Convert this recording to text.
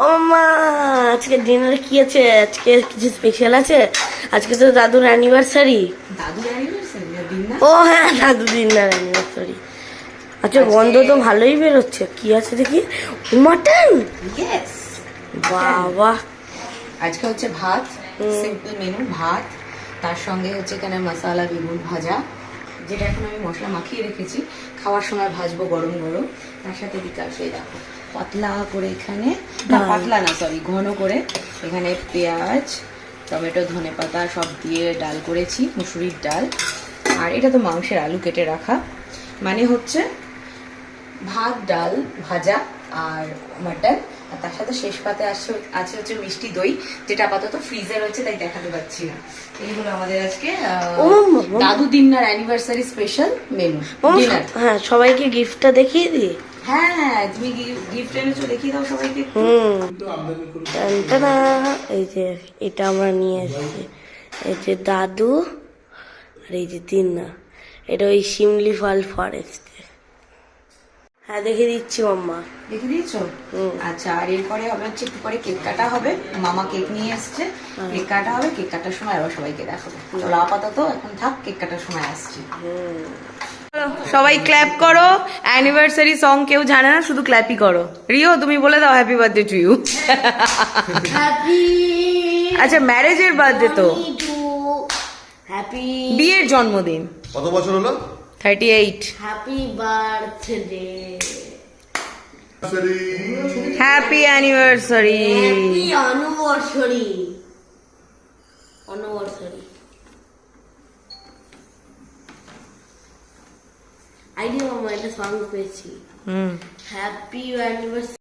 ও মা, আজকে ডিনারে কি আছে? আজকে কিছু স্পেশাল আছে? আজকে তো দাদুর অ্যানিভার্সারি। দাদুর অ্যানিভার্সারি না ডিনার? ও হ্যাঁ, দাদু ডিনার অ্যানিভার্সারি। আচ্ছা, গন্ধ তো ভালোই বেরোচ্ছে। কি আছে দেখি? মাটন। ইয়েস, বাবা, আজকে হচ্ছে ভাত, সিম্পল মেনু ভাত, তার সঙ্গে হচ্ছে এখানে মশলা বেগুন ভাজা, যেটা এখন আমি মশলা মাখিয়ে রেখেছি, খাওয়ার সময় ভাজবো গরম গরম। তার সাথে বিকাশ এই দেখো পাতলা করে এখানে, না পাতলা না সরি ঘন করে এখানে পেঁয়াজ টমেটো ধনেপাতা সব দিয়ে ডাল করেছি, মুসুরির ডাল। আর এটা তো মাংসের আলু কেটে রাখা, মানে হচ্ছে ভাত ডাল ভাজা আর মাটন। আর তার সাথে শেষ পাতে আছে হচ্ছে মিষ্টি দই, যেটা আপাতত ফ্রিজে রয়েছে তাই দেখাতে পাচ্ছি না। এইগুলো আমাদের আজকে দাদু দিনার অ্যানিভার্সারি স্পেশাল মেনু ডিনার। হ্যাঁ, সবাইকে গিফটটা দেখিয়ে দিই। হ্যাঁ, তুমি গিফট এনেছো, দেখিয়ে দাও সবাইকে। টানটানা, এই যে এটা আমরা নিয়ে এসেছি। এই যে দাদু, আর এই যে দিন্না। এটা ওই শিমলি ফল ফরেস্ট। হ্যাঁ, দেখিয়ে দিচ্ছি মাম্মা। দেখে দিয়েছো? আচ্ছা, আর এরপরে হবে হচ্ছে একটু পরে কেক কাটা হবে। মামা কেক নিয়ে এসছে, কেক কাটা হবে। কেক কাটার সময় আবার সবাইকে দেখাবো। চলো আপাতত এখন থাক, কেক কাটার সময় আসছি। সবাই ক্ল্যাপ করো। অ্যানিভার্সারি সং কেউ জানে না, শুধু ক্ল্যাপই করো। রিও, তুমি বলে দাও happy birthday to you. Happy, আচ্ছা, ম্যারেজের বার্থডে তো, হ্যাপি বিয়ের জন্মদিন। কত বছর হলো? 38। Happy birthday, happy anniversary. Happy anniversary, anniversary. Idea মামা, এটা সং পেয়েছি। Happy anniversary.